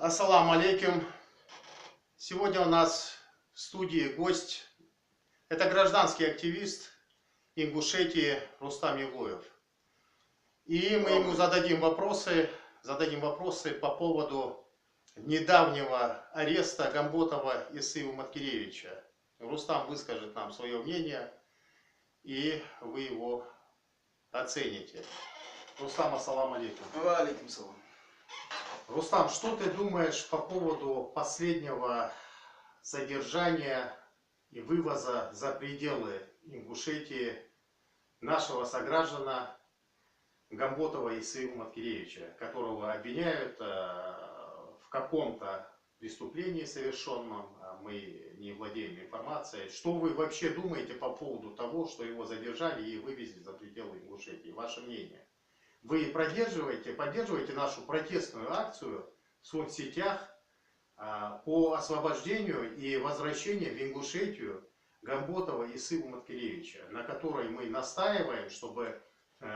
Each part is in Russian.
Ассаламу алейкум. Сегодня у нас в студии гость. Это гражданский активист Ингушетии Рустам Евлоев. И мы ему зададим вопросы по поводу недавнего ареста Гамботова Исыва Маткеревича. Рустам выскажет нам свое мнение, и вы его оцените. Рустам, ассаламу алейкум. Алейкум салам. Рустам, что ты думаешь по поводу последнего задержания и вывоза за пределы Ингушетии нашего сограждана Гамботова Исыва Маткеревича, которого обвиняют в каком-то преступлении совершенном? Мы не владеем информацией. Что вы вообще думаете по поводу того, что его задержали и вывезли за пределы Ингушетии? Ваше мнение? Вы поддерживаете нашу протестную акцию в соцсетях по освобождению и возвращению в Ингушетию Гамботова Исыва Маткеревича, на которой мы настаиваем, чтобы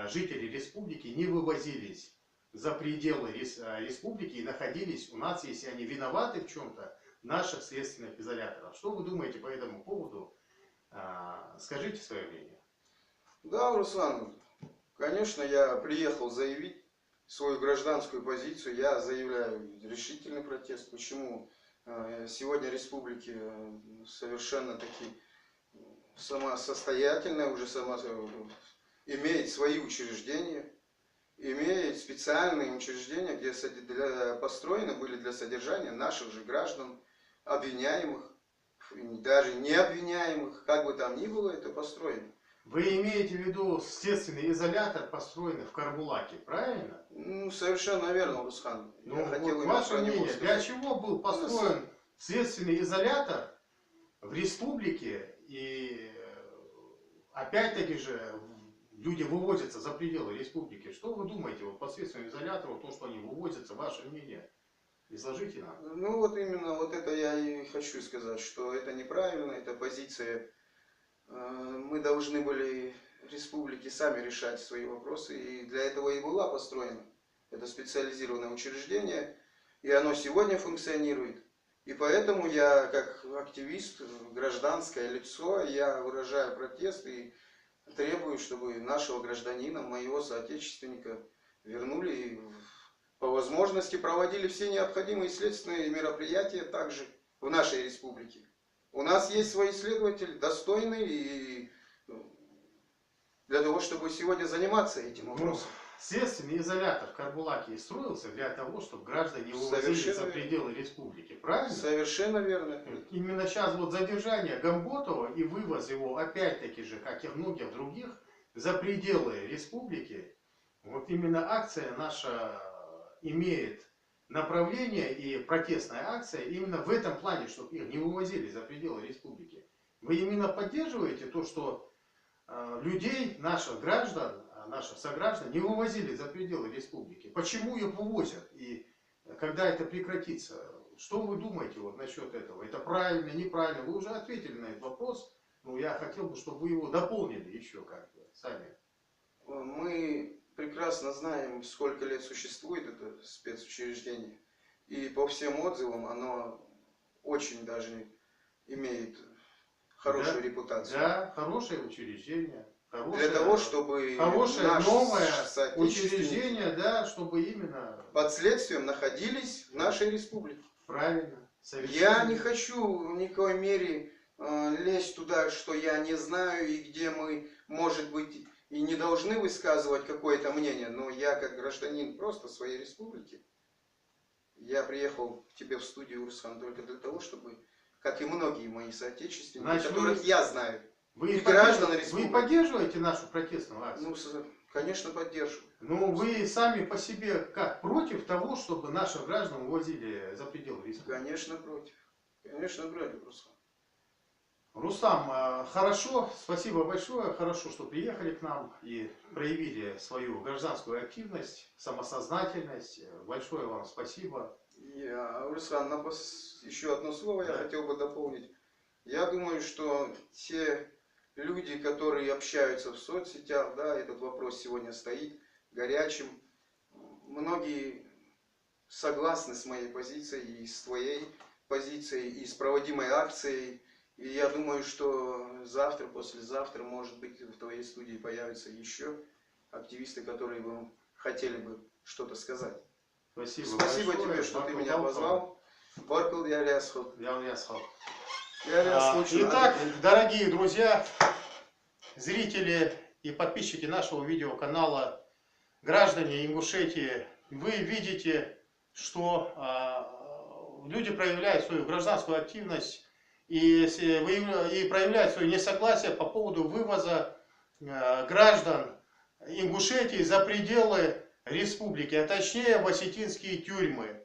жители республики не вывозились за пределы республики и находились у нас, если они виноваты в чем-то, в наших следственных изоляторах. Что вы думаете по этому поводу? Скажите свое мнение. Да, Руслан, конечно, я приехал заявить свою гражданскую позицию. Я заявляю решительный протест. Почему? Сегодня республики совершенно таки самосостоятельная, уже имеет свои учреждения, имеет специальные учреждения, где построены были для содержания наших же граждан, обвиняемых, даже не обвиняемых, как бы там ни было, это построено. Вы имеете в виду следственный изолятор, построенный в Карбулаке, правильно? Ну, совершенно верно, Русхан. Ну, вот ваше мнение, для чего был построен следственный изолятор в республике, и опять-таки же люди вывозятся за пределы республики? Что вы думаете вот, по следственному изолятору, то, что они вывозятся, ваше мнение? Изложите нам. Ну вот именно вот это я и хочу сказать, что это неправильно, это позиция. Мы должны были республики сами решать свои вопросы, и для этого и была построена это специализированное учреждение, и оно сегодня функционирует. И поэтому я, как активист, гражданское лицо, я выражаю протест и требую, чтобы нашего гражданина, моего соотечественника, вернули и по возможности проводили все необходимые следственные мероприятия также в нашей республике. У нас есть свой следователь, достойный, и для того, чтобы сегодня заниматься этим вопросом. Следственный изолятор в Карбулаке строился для того, чтобы граждане вывозили за пределы республики, правильно? Совершенно верно. Именно сейчас вот задержание Гамботова и вывоз его, опять-таки же, как и многих других, за пределы республики, вот именно акция наша имеет направление, и протестная акция именно в этом плане, чтобы их не вывозили за пределы республики. Вы именно поддерживаете то, что людей, наших граждан, наших сограждан не вывозили за пределы республики? Почему их вывозят? И когда это прекратится? Что вы думаете вот насчет этого? Это правильно, неправильно? Вы уже ответили на этот вопрос, но я хотел бы, чтобы вы его дополнили еще как-то сами. Мы прекрасно знаем, сколько лет существует это спецучреждение. И по всем отзывам оно очень даже имеет хорошую репутацию. Да, хорошее учреждение. Для того, чтобы хорошее новое учреждение, да, чтобы именно под следствием находились в нашей республике. Правильно. Я не хочу в никакой мере лезть туда, что я не знаю, и где мы, может быть, и не должны высказывать какое-то мнение, но я как гражданин просто своей республики, я приехал к тебе в студию, Руслан, только для того, чтобы, как и многие мои соотечественники, которых я знаю, вы поддерживаете нашу протестную акцию? Ну, конечно, поддерживаю. Ну, вы сами по себе как, против того, чтобы наших граждан увозили за пределы республики? Конечно, против. Конечно, против, Руслан. Рустам, хорошо, спасибо большое, хорошо, что приехали к нам и проявили свою гражданскую активность, самосознательность. Большое вам спасибо. Руслан, еще одно слово я хотел бы дополнить. Я думаю, что те люди, которые общаются в соцсетях, да, этот вопрос сегодня стоит горячим. Многие согласны с моей позицией и с твоей позицией, и с проводимой акцией. И я думаю, что завтра, послезавтра, может быть, в твоей студии появятся еще активисты, которые бы хотели бы что-то сказать. Спасибо Спасибо большое. тебе, что ты меня Баркалдалка. позвал. Баркал я лясхот. Я уясал. Я Итак, дорогие друзья, зрители и подписчики нашего видеоканала, граждане Ингушетии, вы видите, что люди проявляют свою гражданскую активность и проявляют свое несогласие по поводу вывоза граждан Ингушетии за пределы республики, а точнее в осетинские тюрьмы,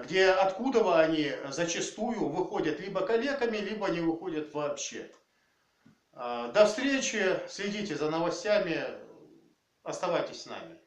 где откуда они зачастую выходят либо коллегами, либо не выходят вообще. До встречи, следите за новостями, оставайтесь с нами.